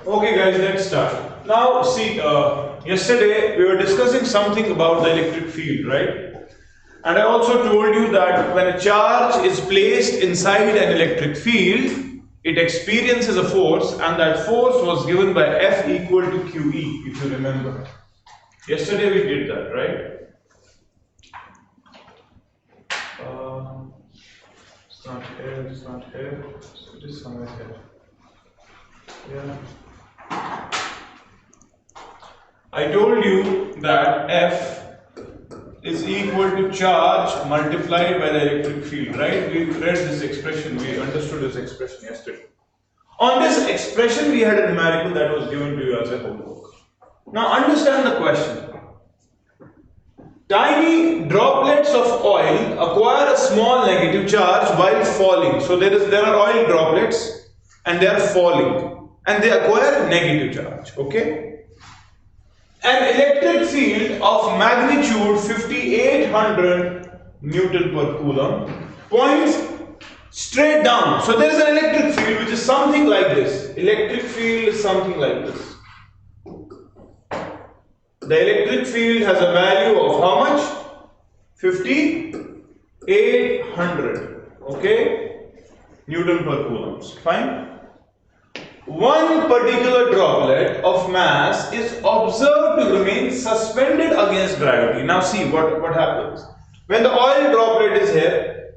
Okay guys, let's start. Now see, yesterday we were discussing something about the electric field, right? And I also told you that when a charge is placed inside an electric field, it experiences a force, and that force was given by F equal to QE, if you remember. Yesterday we did that, right? It's not here, it's not here, so it is somewhere here. Yeah. I told you that F is equal to charge multiplied by the electric field, right? We read this expression, we understood this expression yesterday. On this expression, we had a numerical that was given to you as a homework. Now understand the question. Tiny droplets of oil acquire a small negative charge while falling. So there are oil droplets and they are falling and they acquire negative charge, okay? An electric field of magnitude 5800 Newton per Coulomb points straight down. So there is an electric field which is something like this. Electric field is something like this. The electric field has a value of how much? 5800, okay? Newton per Coulomb. Fine. One particular droplet of mass is observed to remain suspended against gravity. Now see what happens. When the oil droplet is here,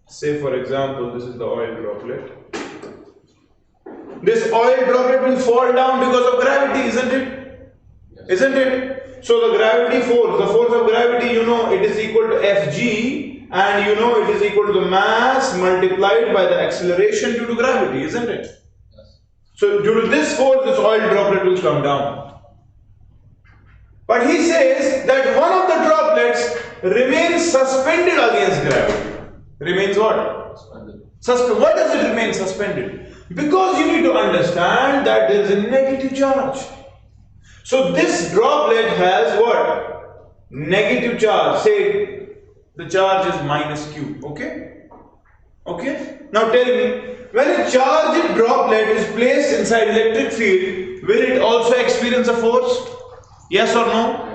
say for example, this is the oil droplet. This oil droplet will fall down because of gravity, isn't it? Yes. Isn't it? So the gravity force, the force of gravity, you know, it is equal to Fg. And you know it is equal to the mass multiplied by the acceleration due to gravity, isn't it? Yes. So due to this force, this oil droplet will come down. But he says that one of the droplets remains suspended against gravity. Remains what? Suspended. Why does it remain suspended? Because you need to understand that there is a negative charge. So this droplet has what? Negative charge. Say the charge is minus Q, okay? Okay? Now tell me, when a charged droplet is placed inside electric field, will it also experience a force? Yes or no?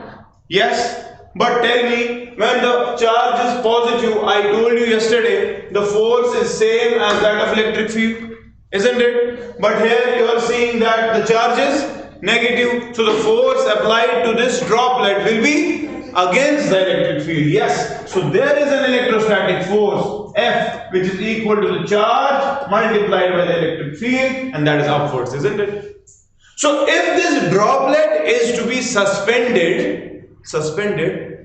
Yes. But tell me, when the charge is positive, I told you yesterday, the force is same as that of electric field, isn't it? But here you are seeing that the charge is negative, so the force applied to this droplet will be against the electric field. Yes, so there is an electrostatic force F which is equal to the charge multiplied by the electric field, and that is upwards, isn't it? So if this droplet is to be suspended,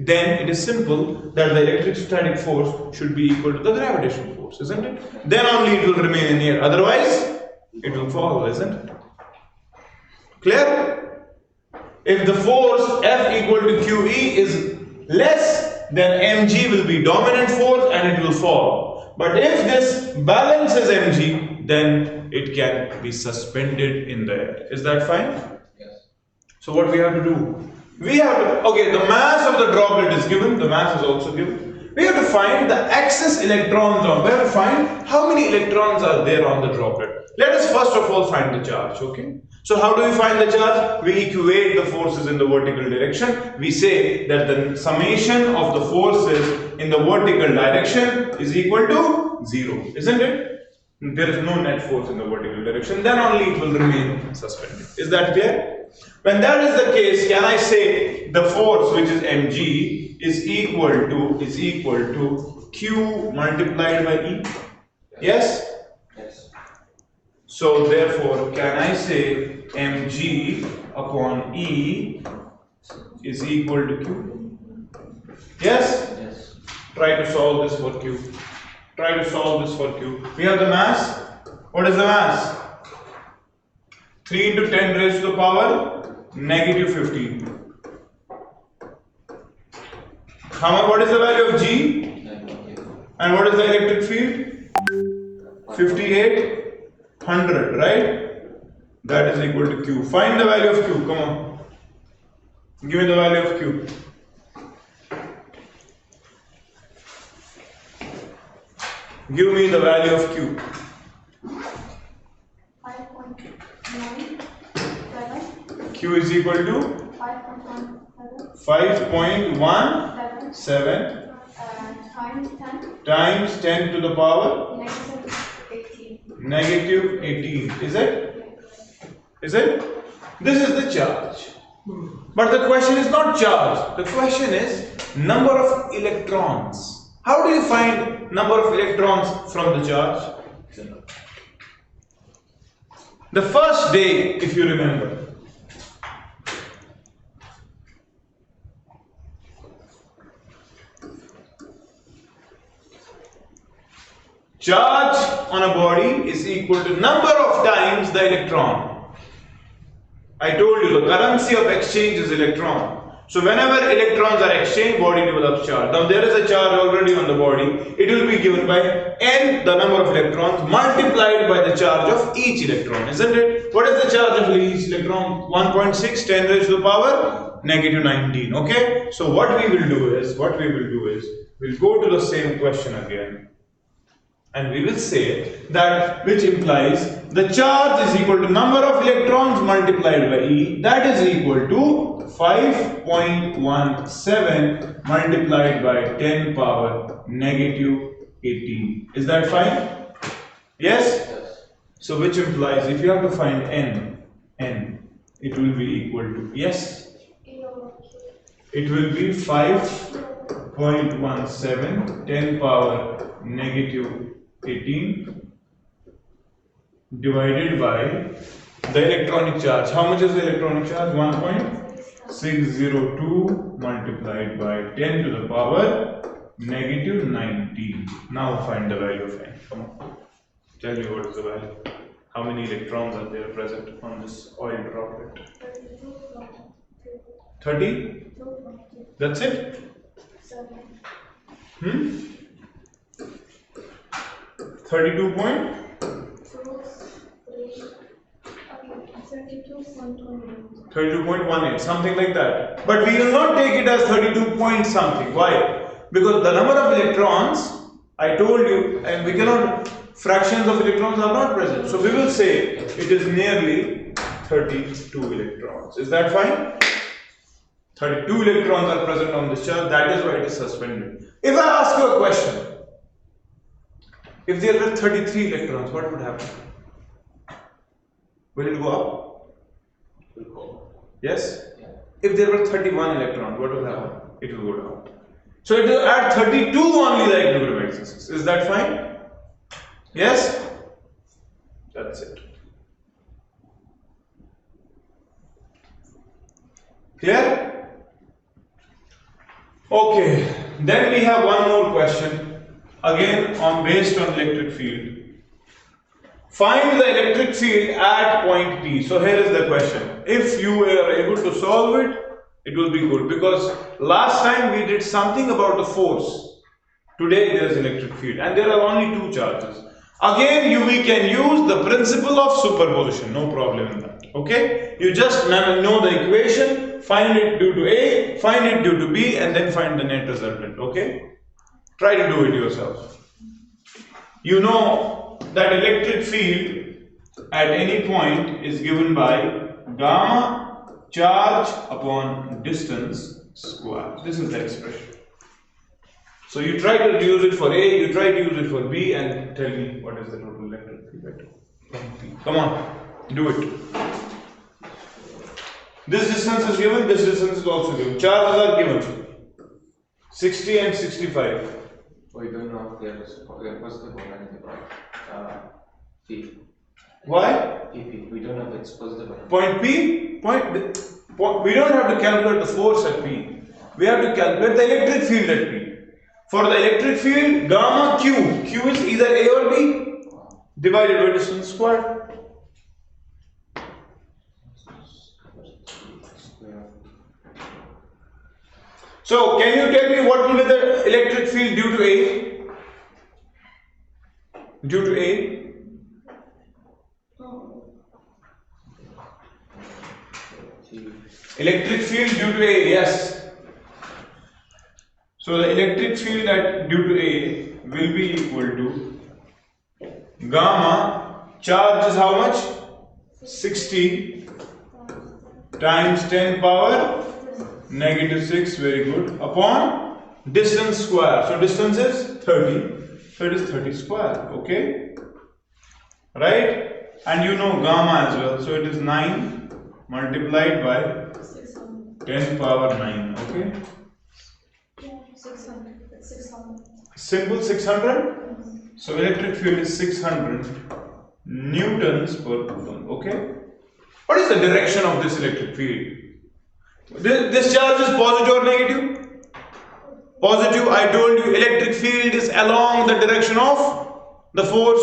then it is simple that the electrostatic force should be equal to the gravitational force, isn't it? Then only it will remain in here, otherwise it will fall, isn't it? Clear? If the force F equal to QE is less, then mg will be dominant force and it will fall. But if this balances mg, then it can be suspended in the air. Is that fine? Yes. So what we have to do? We have to, okay, the mass of the droplet is given, the mass is also given. We have to find the excess electrons on, we have to find how many electrons are there on the droplet. Let us first of all find the charge, okay? So how do we find the charge? We equate the forces in the vertical direction. We say that the summation of the forces in the vertical direction is equal to 0, isn't it? There is no net force in the vertical direction, then only it will remain suspended. Is that clear? When that is the case, can I say the force which is mg is equal to q multiplied by E? Yes? Yes. So therefore, can I say mg upon E is equal to Q? Yes? Yes. Try to solve this for Q. Try to solve this for Q. We have the mass. What is the mass? 3 into 10 raised to the power negative 15. What is the value of G? And what is the electric field? 5800, right? That is equal to Q. Find the value of Q. Come on. Give me the value of Q. Give me the value of Q. Q is equal to 5.17 times 10 to the power negative 18. Is it? Is it? This is the charge. But the question is not charge. The question is number of electrons. How do you find number of electrons from the charge? The first day, if you remember, charge on a body is equal to number of times the electron. I told you the currency of exchange is electron. So whenever electrons are exchanged, body develops charge. Now there is a charge already on the body. It will be given by n, the number of electrons, multiplied by the charge of each electron, isn't it? What is the charge of each electron? 1.6 10 raised to the power negative 19. Okay. So what we will do is we'll go to the same question again. And we will say that which implies the charge is equal to number of electrons multiplied by E, that is equal to 5.17 multiplied by 10 power negative 18. Is that fine? Yes? So which implies if you have to find n, it will be equal to, yes? It will be 5.17 10 power negative 18 divided by the electronic charge. How much is the electronic charge? 1.602 multiplied by 10 to the power negative 19. Now find the value of n. Come on. Tell me what is the value. How many electrons are there present on this oil droplet? 30? That's it? 32 point? 32.18, something like that. But we will not take it as 32 point something. Why? Because the number of electrons, I told you, and we cannot, fractions of electrons are not present. So we will say it is nearly 32 electrons. Is that fine? 32 electrons are present on this charge, that is why it is suspended. If I ask you a question, if there were 33 electrons, what would happen? Will it go up? It will go up. Yes? Yeah. If there were 31 electrons, what will happen? It will go down. So it will add 32 only the equilibrium exists. Is that fine? Yes? That's it. Clear? Okay, then we have one more question. Again, based on electric field. Find the electric field at point P. So here is the question. If you were able to solve it, it will be good, because last time we did something about the force. Today there is electric field and there are only two charges. Again, we can use the principle of superposition. No problem in that. Okay? You just know the equation, find it due to A, find it due to B, and then find the net resultant. Okay? Try to do it yourself. You know that electric field at any point is given by gamma charge upon distance square. This is the expression. So you try to use it for A, you try to use it for B, and tell me what is the total electric field. Come on, do it. This distance is given, this distance is also given. Charges are given. 60 and 65. We don't know if there is positive or negative, P. Why? PP. We don't know if it's positive or negative. Point P? We don't have to calculate the force at P. We have to calculate the electric field at P. For the electric field, gamma Q. Q is either A or B divided by distance squared. So, can you tell me what will be the electric field due to A? Due to A? Electric field due to A, yes. So, the electric field due to A will be equal to gamma, charge is how much? 60 times 10 power negative 6, very good, upon distance square. So distance is 30, so it is 30 square, okay, right? And you know gamma as well, so it is 9 multiplied by 10 power 9, okay? 600. Simple 600. So electric field is 600 newtons per coulomb, okay? What is the direction of this electric field? This charge is positive or negative? Positive. I told you electric field is along the direction of the force,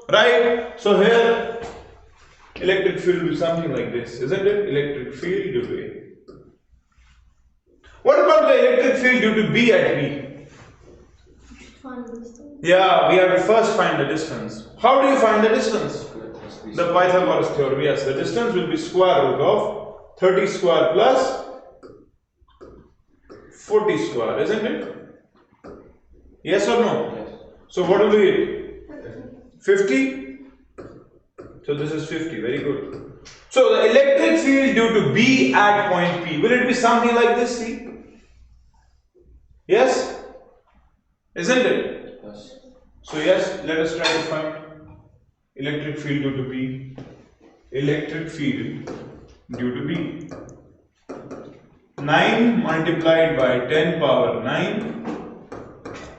right? So here electric field will be something like this, isn't it? Electric field due to A. What about the electric field due to B at B? Yeah, we have to first find the distance. How do you find the distance? The Pythagoras theorem, yes. The distance will be square root of 30 square plus 40 square, isn't it? Yes or no? Yes. So what will be it? 50? So this is 50, very good. So the electric field due to B at point P, will it be something like this, see? Yes? Isn't it? Yes. So yes, let us try to find electric field due to B. Electric field due to B. 9 multiplied by 10 power 9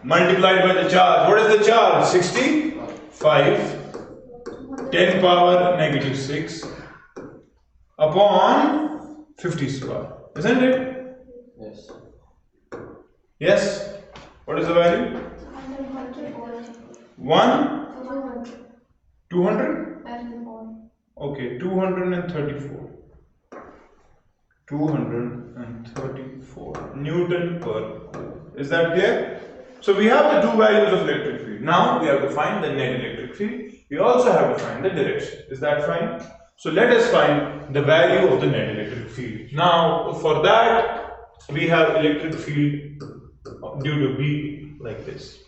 multiplied by the charge. What is the charge? 65. 10 power negative 6 upon 50 square. Isn't it? Yes. Yes. What is the value? 1? 200? Okay, 234. 234 Newton per coulomb. Is that clear? So we have the two values of electric field. Now we have to find the net electric field. We also have to find the direction. Is that fine? So let us find the value of the net electric field. Now for that we have electric field due to B like this.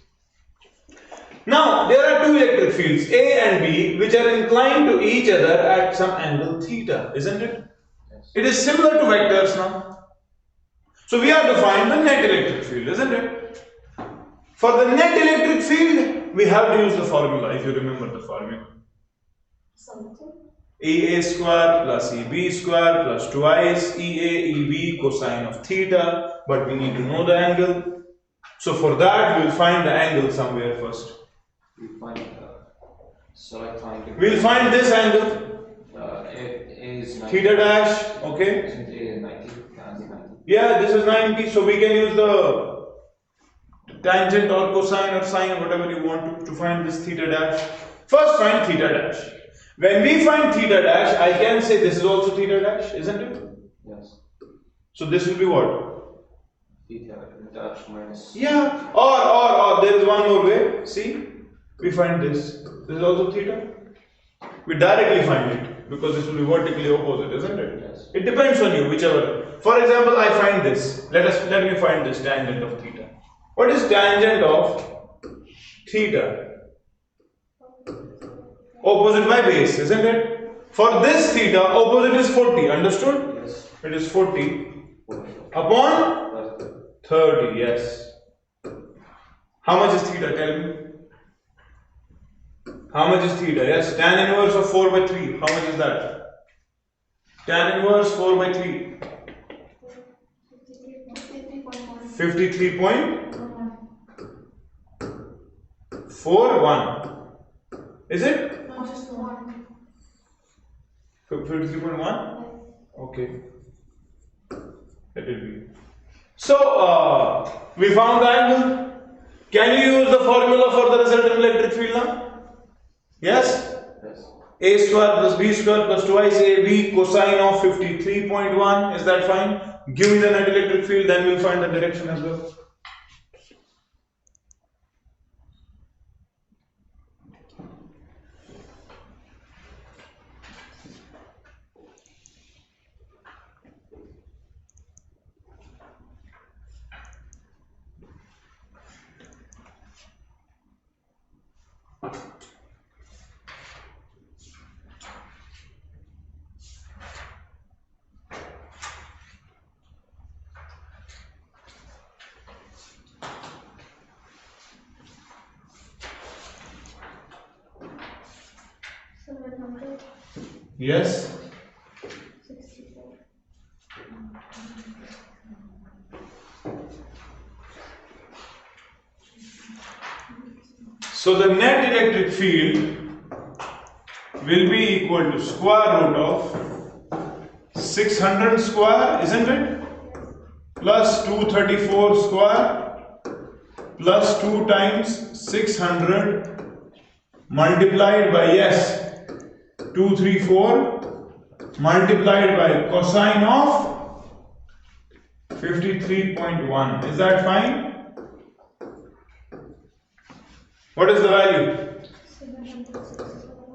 Now there are two electric fields A and B which are inclined to each other at some angle theta, isn't it? Yes. It is similar to vectors now. So we have to find the net electric field, isn't it? For the net electric field, we have to use the formula, if you remember the formula. EA square plus EB square plus twice EA EB cosine of theta, but we need to know the angle. So for that, we will find the angle somewhere first. We find select triangle. We will find this angle, A is 90. theta dash, okay? Isn't A 90? 90. Yeah, this is 90, so we can use the tangent or cosine or sine, whatever you want to find this theta dash. First find theta dash. When we find theta dash, I can say this is also theta dash, isn't it? Yes. So this will be what? Theta dash minus. Yeah, or there is one more way. See, we find this. This is also theta. We directly find it because this will be vertically opposite, isn't it? Yes. It depends on you, whichever. For example, I find this. Let me find this tangent of theta. What is tangent of theta? Opposite by base, isn't it? For this theta, opposite is 40. Understood? Yes. It is 40 upon 30. Yes. How much is theta? Tell me. How much is theta? Yes. Tan inverse of 4 by 3. How much is that? Tan inverse 4 by 3. 53.41. Is it? 53.1? Okay. Let it be. So, we found the angle. Can you use the formula for the resultant electric field now? Yes? Yes. A square plus B square plus twice AB cosine of 53.1. Is that fine? Give me the net electric field, then we'll find the direction as well. Yes. So the net electric field will be equal to square root of 600 square, isn't it? Plus 234 square plus 2 times 600 multiplied by, yes, 234 multiplied by cosine of 53.1. Is that fine? What is the value?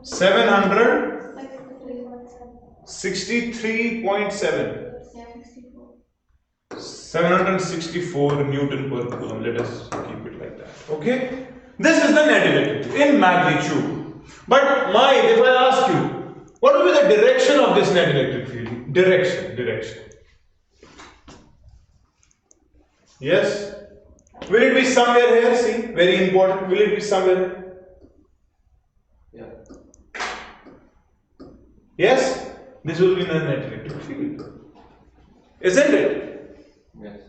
763.7. 764 Newton per coulomb. Let us keep it like that. Okay? This is the net electric in magnitude. But if I ask you, what will be the direction of this net electric field? Direction. Yes? Will it be somewhere here? See, very important. Will it be somewhere? Yeah. Yes? This will be the net electric field. Isn't it? Yes.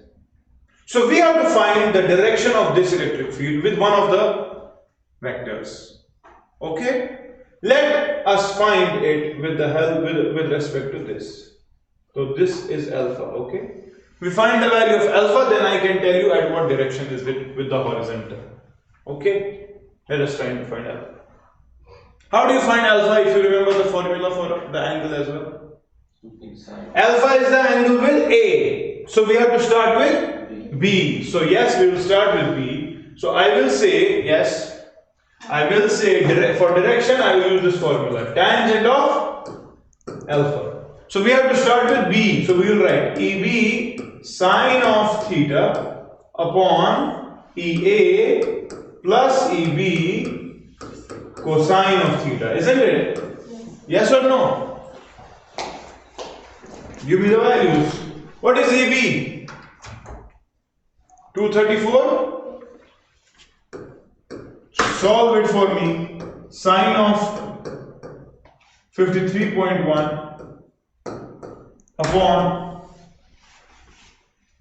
So we have to find the direction of this electric field with one of the vectors. Okay? Let us find it with the help with respect to this. So this is alpha. Okay? We find the value of alpha, then I can tell you at what direction is it with the horizontal. Okay? Let us try to find alpha. How do you find alpha if you remember the formula for the angle as well? Alpha is the angle with A. So we have to start with B. So yes, we will start with B. So I will say, yes, I will say for direction I will use this formula. Tangent of alpha. So we have to start with B. So we will write EB sine of theta upon EA plus EB cosine of theta. Isn't it? Yes or no? Give me the values. What is EB? 234? Solve it for me. Sine of 53.1 upon,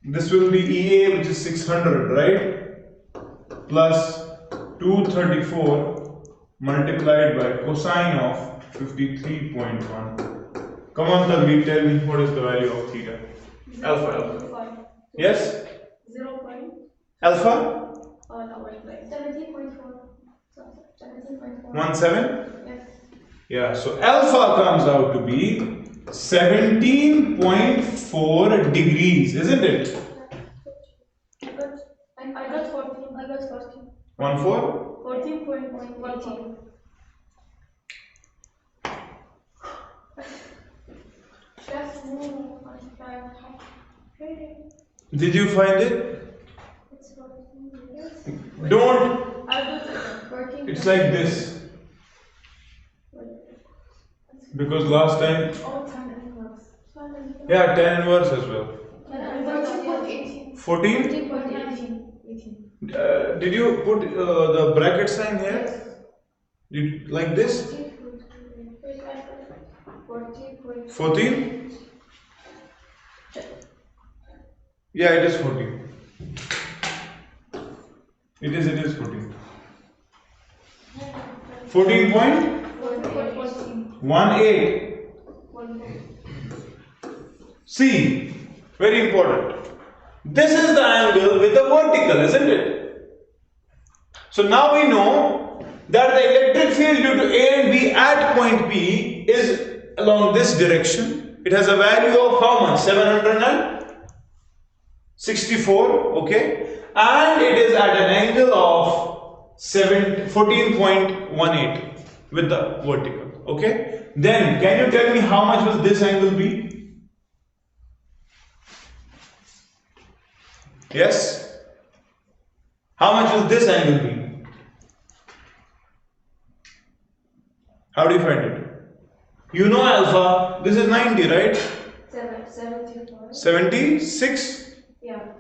this will be EA, which is 600, right? Plus 234 multiplied by cosine of 53.1. Come on, Tanvi, tell me what is the value of theta? Alpha. Yes? 0. Alpha? 17.4. 17? Yes. Yeah, so alpha comes out to be 17.4 degrees, isn't it? I got 14. 1 4? 14.14. Did you find it? Don't. It's like this. Because last time. Yeah, 10 inverse as well. 14? Did you put the bracket sign here? Like this? 14? Yeah, it is 14. It is 14. 14.18. See, very important. This is the angle with the vertical, isn't it? So now we know that the electric field due to A and B at point P is along this direction. It has a value of how much? 764, okay? And it is at an angle of 14.18 with the vertical, okay? Then can you tell me how much will this angle be? Yes? How much will this angle be? How do you find it? You know alpha, this is 90, right? 74. 76? Yeah.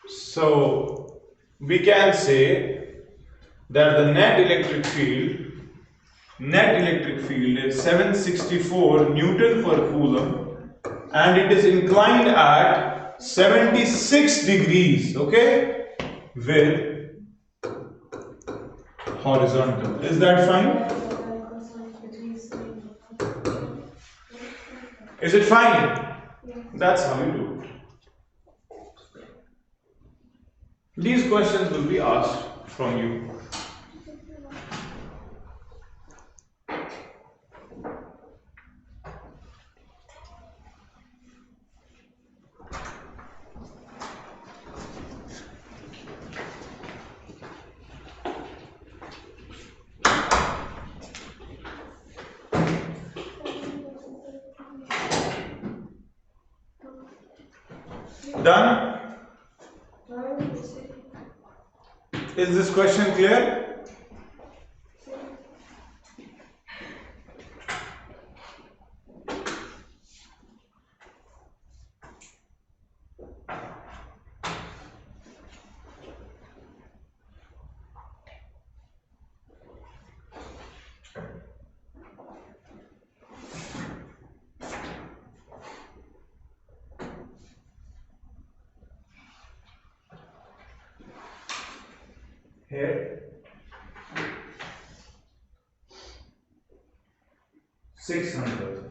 So we can say that the net electric field net electric field is 764 Newton per Coulomb and it is inclined at 76 degrees, okay, with horizontal. Is that fine? Is it fine? That's how you do it. These questions will be asked from you. Done? Is this question clear? Here 600.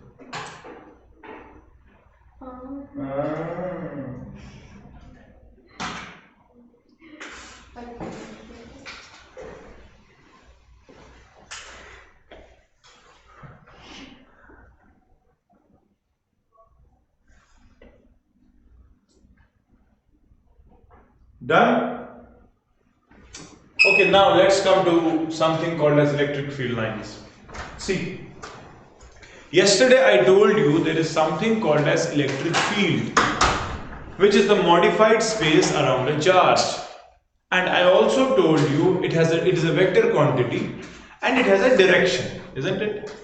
Done? Okay, now let's come to something called as electric field lines. See, yesterday I told you there is something called as electric field, which is the modified space around a charge. And I also told you it is a vector quantity and it has a direction, isn't it?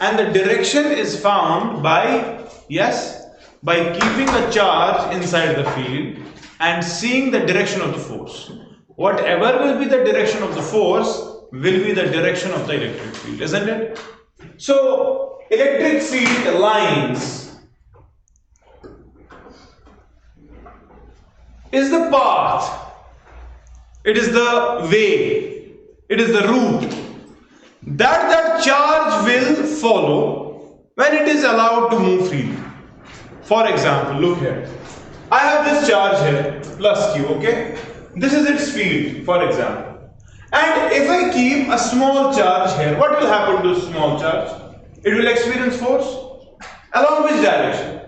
And the direction is found by, yes, by keeping a charge inside the field and seeing the direction of the force. Whatever will be the direction of the force will be the direction of the electric field, isn't it? So, electric field lines is the path, it is the way, it is the route that charge will follow when it is allowed to move freely. For example, look here. I have this charge here, plus Q, okay? This is its field, for example. And if I keep a small charge here, what will happen to small charge? It will experience force. Along which direction?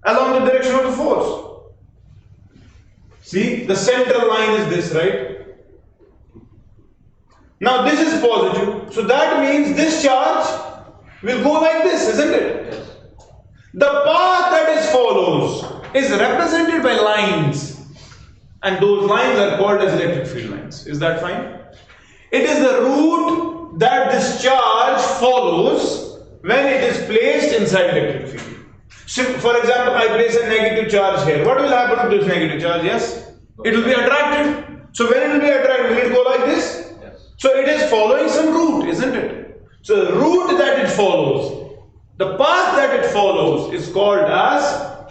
Along the direction of the force. See, the central line is this, right? Now this is positive, so that means this charge will go like this, isn't it? Yes. The path that it follows is represented by lines. And those lines are called as electric field lines. Is that fine? It is the route that this charge follows when it is placed inside electric field. So, for example, I place a negative charge here. What will happen to this negative charge? Yes? It will be attracted. So, when it will be attracted, will it go like this? Yes. So, it is following some route, isn't it? So, the route that it follows, the path that it follows is called as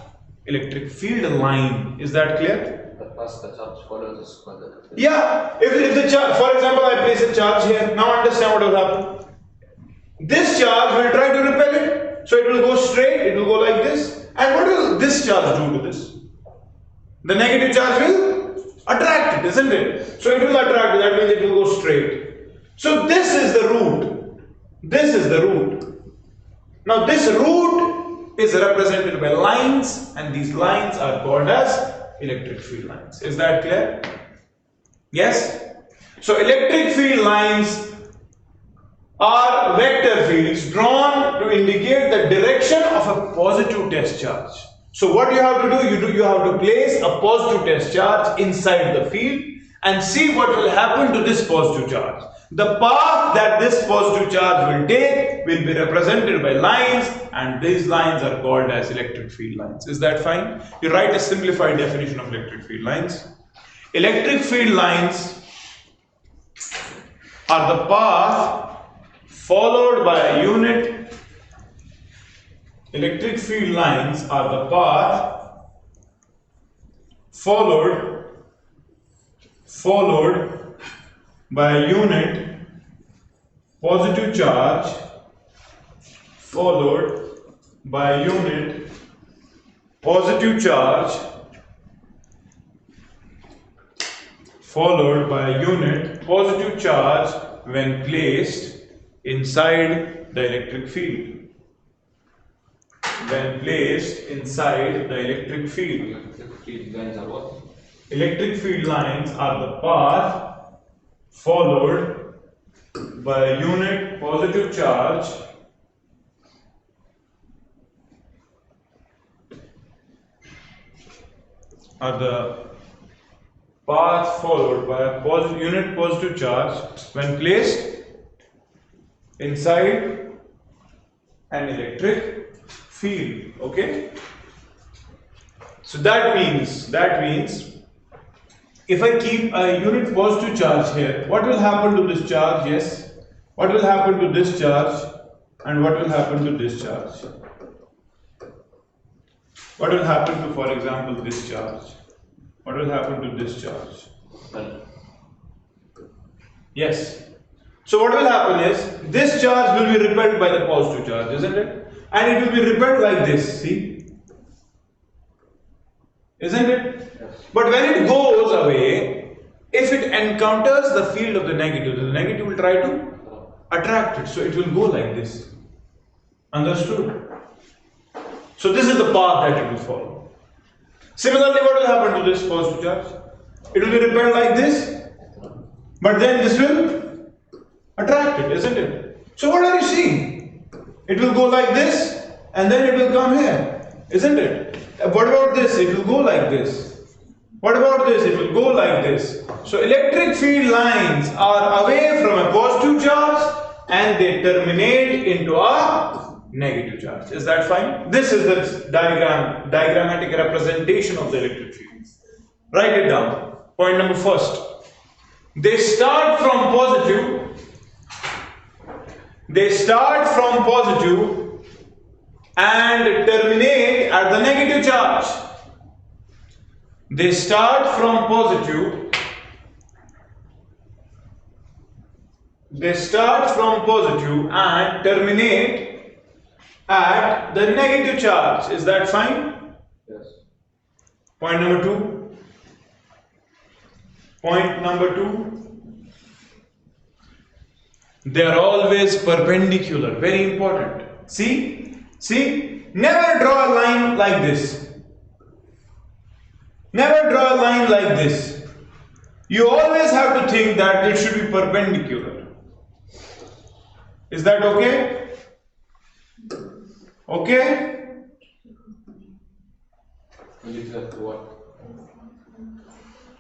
electric field line. Is that clear? The path the charge follows is called the Yeah, if the charge, for example, I place a charge here, now understand what will happen. This charge will try to repel it, so it will go straight, it will go like this. And what will this charge do to this? The negative charge will attract it, isn't it? So it will attract it, that means it will go straight. So this is the route. This is the route. Now this route is represented by lines, and these lines are called as electric field lines. Is that clear? Yes? So electric field lines are vector fields drawn to indicate the direction of a positive test charge. So what you have to do, you have to place a positive test charge inside the field and see what will happen to this positive charge. The path that this positive charge will take will be represented by lines, and these lines are called as electric field lines. Is that fine? You write a simplified definition of electric field lines. Electric field lines are the path followed by a unit electric field lines are the path followed by a unit positive charge followed by a unit positive charge followed by a unit positive charge when placed inside the electric field. When placed inside the electric field. Electric field lines are what? Electric field lines are the path followed by a unit positive charge unit positive charge when placed inside an electric field. Okay, so that means if I keep a unit positive charge here, what will happen to this charge? Yes, what will happen to this charge and what will happen to this charge? What will happen to, for example, this charge? What will happen to this charge? Yes. So what will happen is this charge will be repelled by the positive charge, isn't it? And it will be repelled like this, see? Isn't it? Yes. But when it goes away, if it encounters the field of the negative will try to attract it. So it will go like this. Understood? So this is the path that it will follow. Similarly, what will happen to this positive charge? It will be repelled like this. But then this will attract it, isn't it? So what are you seeing? It will go like this and then it will come here, isn't it? What about this? It will go like this. What about this? It will go like this. So electric field lines are away from a positive charge and they terminate into a negative charge. Is that fine? This is the diagrammatic representation of the electric field. Write it down. Point number first. They start from positive and terminate at the negative charge. They start from positive and terminate at the negative charge. Is that fine? Yes. Point number two. They are always perpendicular. Very important. See, never draw a line like this. Never draw a line like this. You always have to think that it should be perpendicular. Is that okay? Okay? What?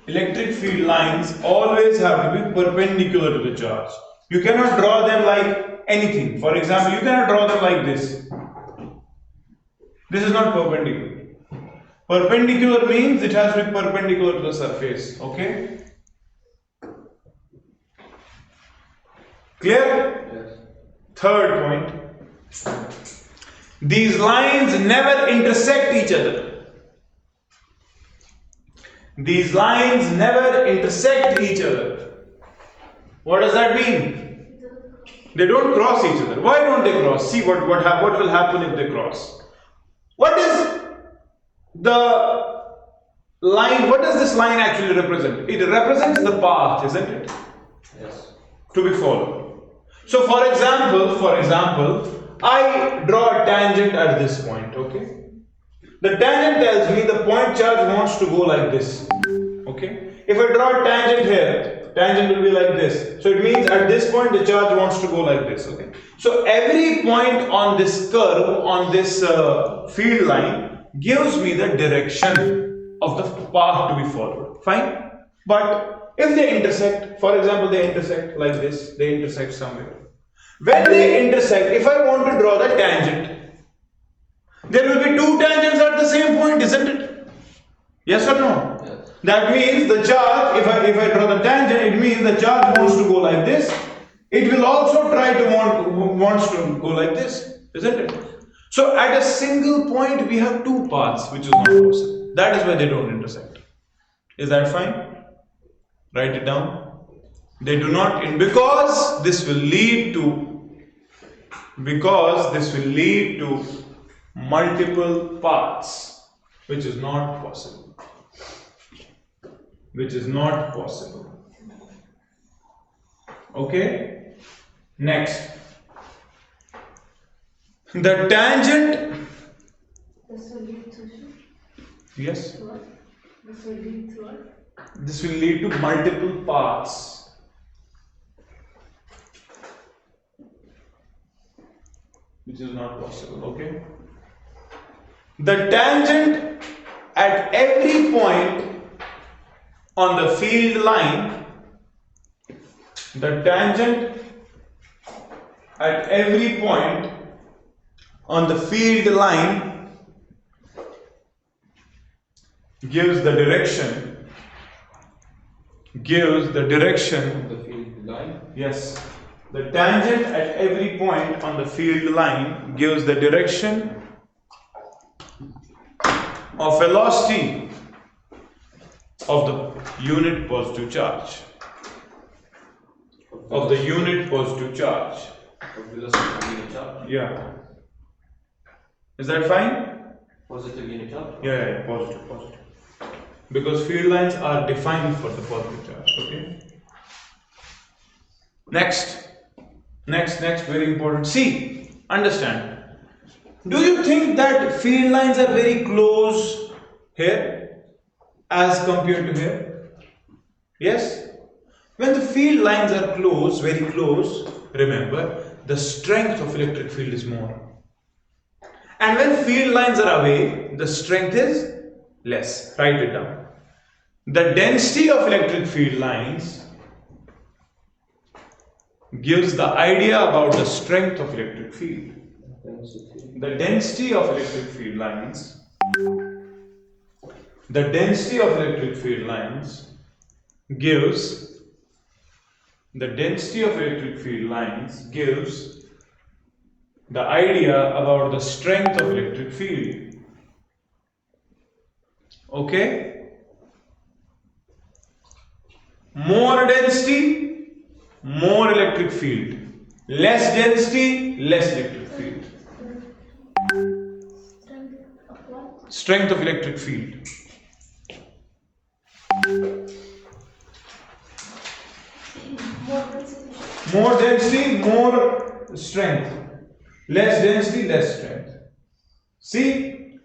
Electric field lines always have to be perpendicular to the charge. You cannot draw them like anything. For example, you cannot draw them like this. This is not perpendicular. Perpendicular means it has to be perpendicular to the surface. Okay? Clear? Yes. Third point. These lines never intersect each other. These lines never intersect each other. What does that mean? They don't cross each other. Why don't they cross? See what will happen if they cross. What is the line? What does this line actually represent? It represents the path, isn't it? Yes. To be followed. So for example, I draw a tangent at this point, okay? The tangent tells me the point charge wants to go like this, okay? If I draw a tangent here, tangent will be like this. So it means at this point the charge wants to go like this, okay? So every point on this curve, on this field line, gives me the direction of the path to be followed. Fine? But if they intersect, for example, they intersect like this, they intersect somewhere. When they intersect, if I want to draw the tangent, there will be two tangents at the same point, isn't it? Yes or no? Yes. That means the charge, if I draw the tangent, it means the charge wants to go like this. it will also try to wants to go like this, isn't it? So at a single point we have two paths, which is not possible. That is why they don't intersect. Is that fine? Write it down. They do not, because this will lead to multiple paths, which is not possible. Okay? Next. The tangent. This will lead to Yes. what? This will lead to what? This will lead to multiple paths. Which is not possible, okay? The tangent at every point on the field line, gives the direction. The field line. Yes. The tangent at every point on the field line gives the direction of velocity of the unit positive charge. Of velocity of unit charge. Yeah. Is that fine? Positive unit charge. Yeah, positive. Because field lines are defined for the positive charge, okay? Next, very important. See, understand. Do you think that field lines are very close here as compared to here? Yes? When the field lines are close, very close, remember, the strength of electric field is more. And when field lines are away, the strength is less. Write it down. The density of electric field lines gives the idea about the strength of electric field. The density of electric field lines gives the idea about the strength of electric field. Okay? More density, more electric field. Less density, less electric field. Strength of electric field. More density, more strength. Less density, less strength. See,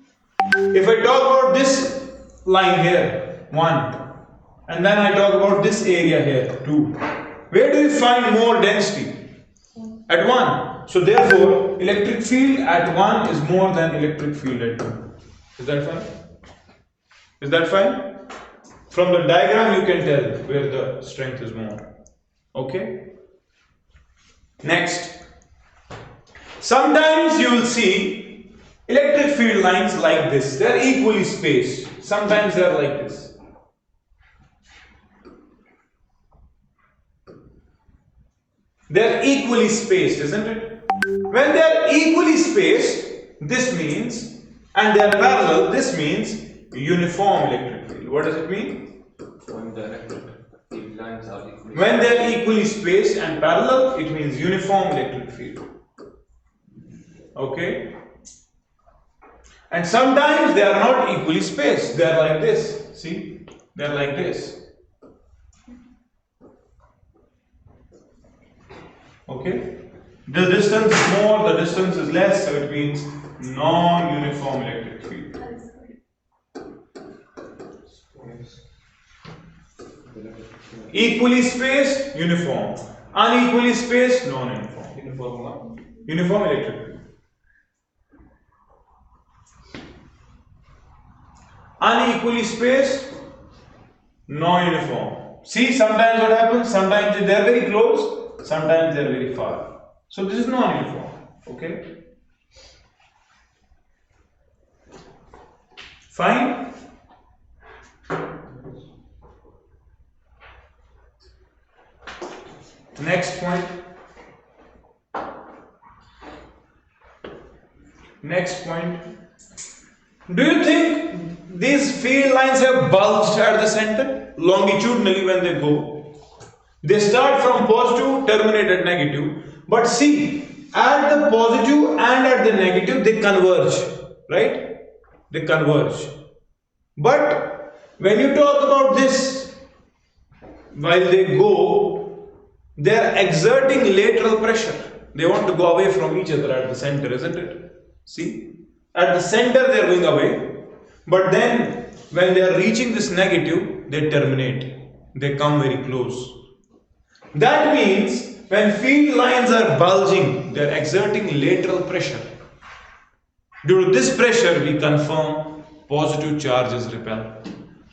if I talk about this line here, 1, and then I talk about this area here, 2. Where do you find more density? At 1. So therefore, electric field at 1 is more than electric field at 2. Is that fine? From the diagram you can tell where the strength is more. Okay? Next. Sometimes you will see electric field lines like this. They are equally spaced. Sometimes they are like this. They are equally spaced, isn't it? When they are equally spaced, this means, and they are parallel, this means uniform electric field. What does it mean? When the electric field lines are equally When they are equally spaced and parallel, it means uniform electric field. Okay? And sometimes they are not equally spaced. They are like this. See? They are like this. Okay? The distance is more, the distance is less, so it means non-uniform electric field. Equally spaced, uniform. Unequally spaced, non-uniform. Uniform electric field. Unequally spaced, non-uniform. See, sometimes what happens? Sometimes they are very close, sometimes they are very far. So this is non-uniform. Okay? Fine? Next point. Next point. Do you think these field lines have bulged at the center longitudinally when they go? They start from positive, terminate at negative, but see, at the positive and at the negative they converge, right? They converge. But when you talk about this, while they go, they are exerting lateral pressure. They want to go away from each other at the center, isn't it? See, at the center they are going away, but then when they are reaching this negative, they terminate. They come very close. That means when field lines are bulging, they are exerting lateral pressure. Due to this pressure, we confirm positive charges repel,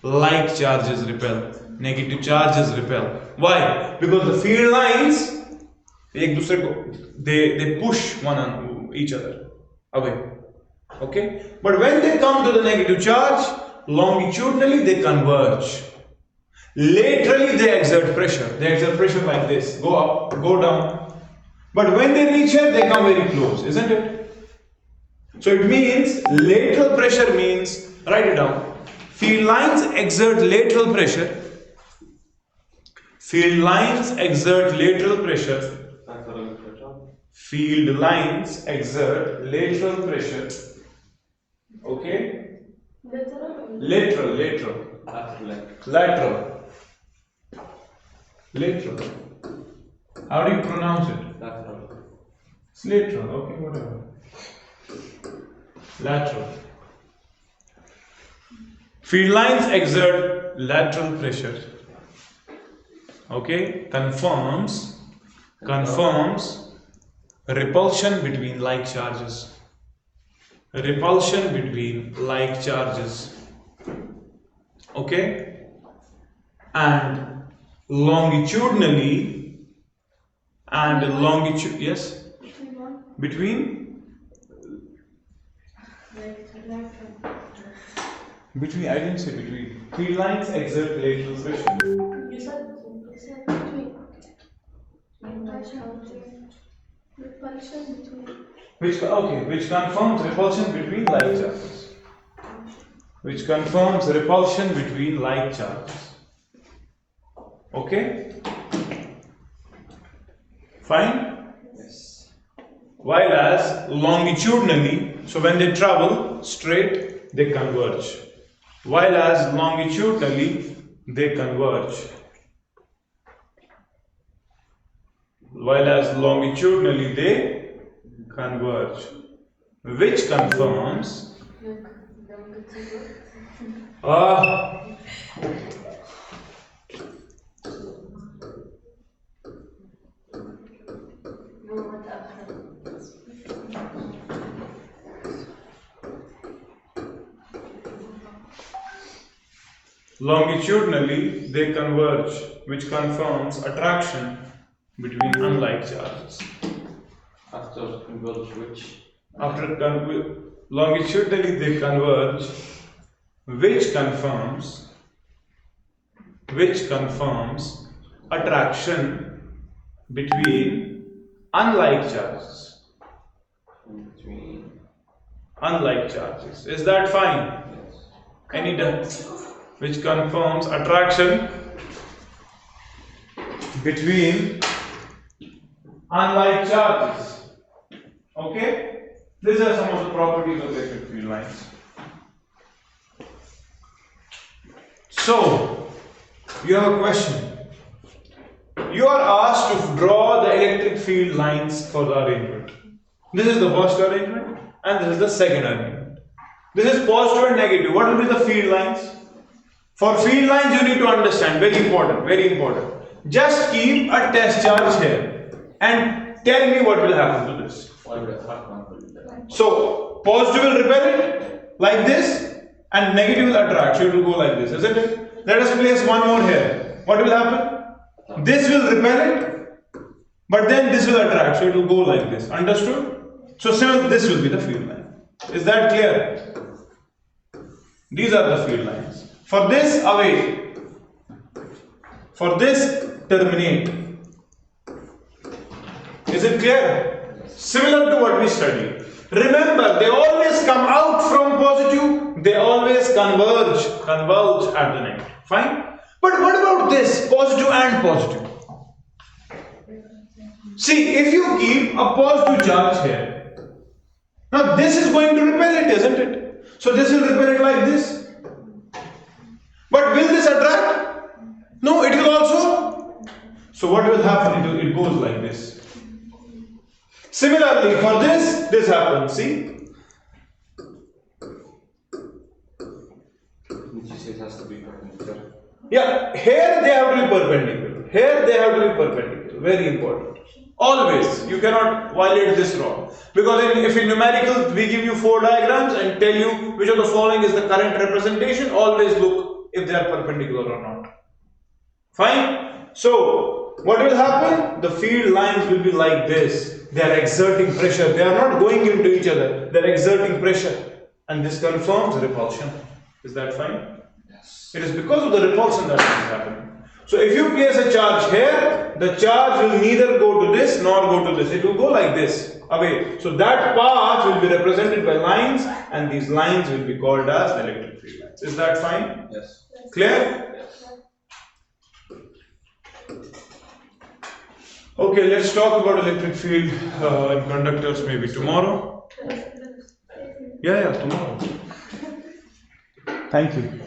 like charges repel, negative charges repel. Why? Because the field lines they push one on each other away. Okay? But when they come to the negative charge, longitudinally they converge. Laterally they exert pressure. They exert pressure like this. Go up, go down. But when they reach here, they come very close, isn't it? So it means lateral pressure means, write it down. Field lines exert lateral pressure. Field lines exert lateral pressure. Field lines exert lateral pressure. Okay? Lateral. How do you pronounce it? Lateral. It's lateral. Okay, whatever. Lateral. Field lines exert lateral pressure. Okay? Confirms repulsion between like charges. Repulsion between like charges. Okay? And longitudinally yes? Between, I didn't say between. Field lines exert lateral pressure. You said between. Repulsion between. Which confirms repulsion between like charges. Which confirms repulsion between like charges. Okay? Fine? Yes. While as longitudinally, so when they travel straight, they converge. While as longitudinally, they converge. While as longitudinally, they converge. Which confirms longitudinally they converge, which confirms attraction between unlike charges. After converge which? Longitudinally they converge, which confirms attraction between unlike charges. Between. Unlike charges. Is that fine? Yes. Any doubt? Which confirms attraction between unlike charges. Okay? These are some of the properties of electric field lines. So, you have a question. You are asked to draw the electric field lines for the arrangement. This is the first arrangement and this is the second arrangement. This is positive and negative. What will be the field lines? For field lines you need to understand, very important. Just keep a test charge here and tell me what will happen to this. So, positive will repel it like this and negative will attract. So it will go like this, isn't it? Let us place one more here. What will happen? This will repel it, but then this will attract. So it will go like this. Understood? So similar, this will be the field line. Is that clear? These are the field lines. For this, away. For this, terminate. Is it clear? Similar to what we studied. Remember, they always come out from positive, they always converge at the negative. Fine? But what about this? Positive and positive. See, if you keep a positive charge here, now this is going to repel it, isn't it? So this will repel it like this. But will this attract? No, it will also. So what will happen? It goes like this. Similarly, for this happens. See? Which you say it has to be perpendicular. Yeah, here they have to be perpendicular. Here they have to be perpendicular. Very important. Always. You cannot violate this law. Because if in numericals we give you 4 diagrams and tell you which of the following is the current representation, always look if they are perpendicular or not. Fine? So, what will happen? The field lines will be like this. They are exerting pressure. They are not going into each other. They are exerting pressure. And this confirms repulsion. Is that fine? Yes. It is because of the repulsion that is happening. So if you place a charge here, the charge will neither go to this nor go to this. It will go like this, away. So that path will be represented by lines, and these lines will be called as electric field lines. Is that fine? Yes. Clear? Yes. Okay, let's talk about electric field in conductors maybe tomorrow. Yeah, tomorrow. Thank you.